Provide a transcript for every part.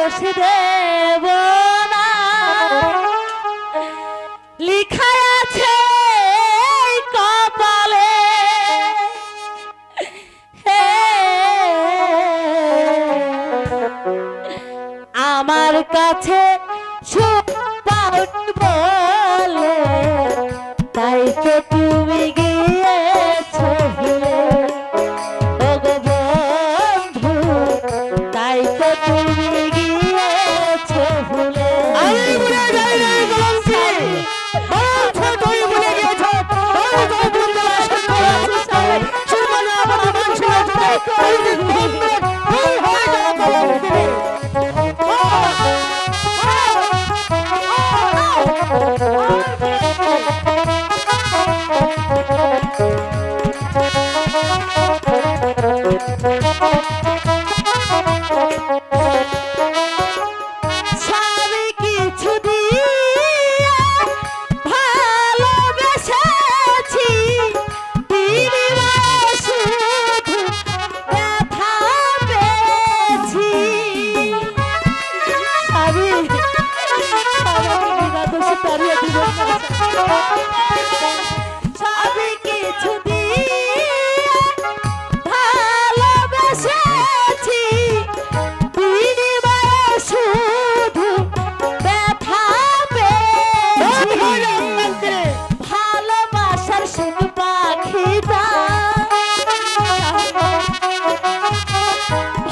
দোষ দেব না, লিখা আছে কপালে। আমার কাছে সুখ পাওনি বলে তাই তো তুমি গিয়েছো ভুলে, ওগো বন্ধু তাই তো তুমি গিয়েছো ভুলে। আমি ভুলে যাই নাই কলঙ্কি, বলছো তুই ভুলে গিয়েছো। আমি তো ভুলতে অসহ্য হচ্ছে। জীবনে আমার মান ছিল যাবে, ওই দিন ভুলবে, ভুল হয়ে যাবে কলঙ্কি। স্বামী কিছু দিয়ে ভালোবেসেছি, বিনিময়ে শুধু ব্যথা পেয়েছি। স্বামী স্বামী কিছু দিয়ে ভালোবেসেছি, বিনিময়ে শুধু ব্যথা পেয়েছি। ভালোবাসার সুখ পাখিটা,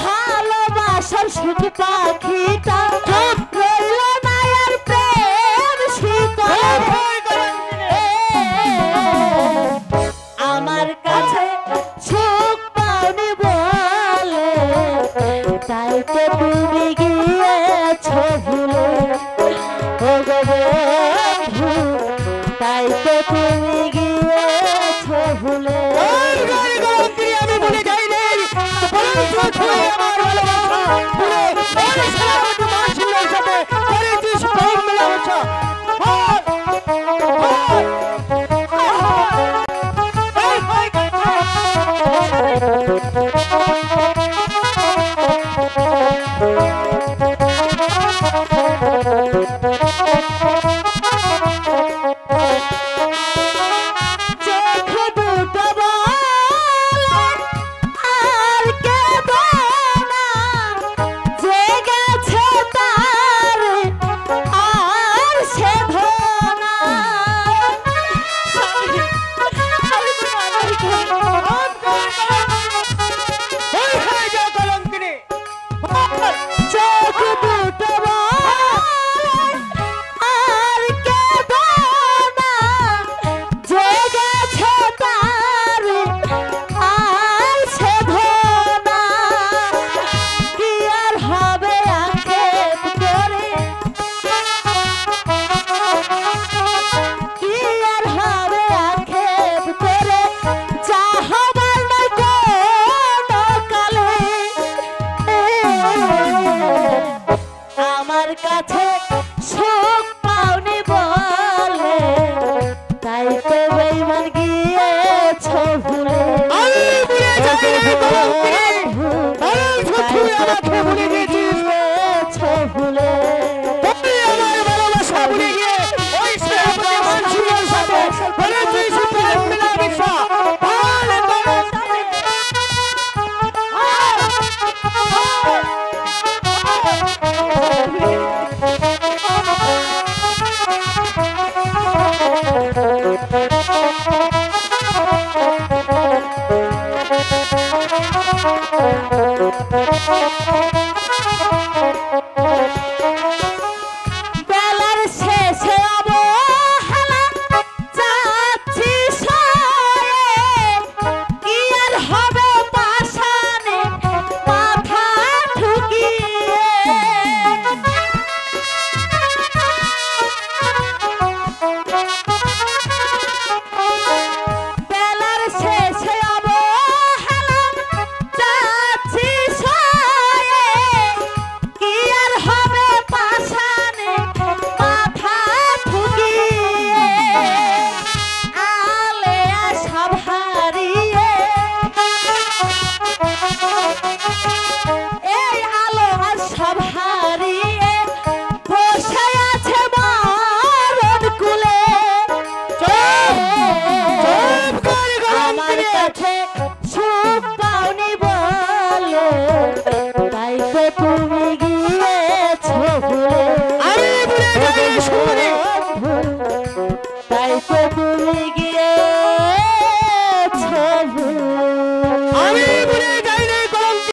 ভালোবাসার সুখ পাখিটা রইল না আর প্রেম শিকড়ে। আমার কাছে সুখ পাওনি বলে তাই তো তুমি গিয়েছো ভুলে, ওগো বন্ধু তাই তো তুমি গিয়েছো ভুলে। আমি ভুলে যাই নাই, বলছো তুই আমার ভালোবাসা ভুলে, ওই সারা মান ছিল যাবে, করেছিস প্রেম মেলামেশা। চোখ দুটো বলে আর কেঁদো না, জেগেছে তার আর সেধো না। ওই হয়ে যা কলঙ্কিনী। চোখ দুটো বলে আর কেঁদো না, জেগেছে তার আর সেধো না। কি আর হবে আক্ষেপ করে, কি আর হবে আক্ষেপ করে, যা হবার নয় কোনো কালে। আমার কাছে সুখ পাওনি বলে তাই তো বেঈমান গিয়েছো ভুলে। আমি ভুলে যাই নাই কলঙ্কিনী, বলছো তুই আমাকে ভুলে গেছিস। গিয়েছো ভুলে। তুই আমার ভালোবাসা ভুলে গিয়ে ওই সারা মান ছিল যাবে, করেছিস প্রেম মেলামেশা। Thank you.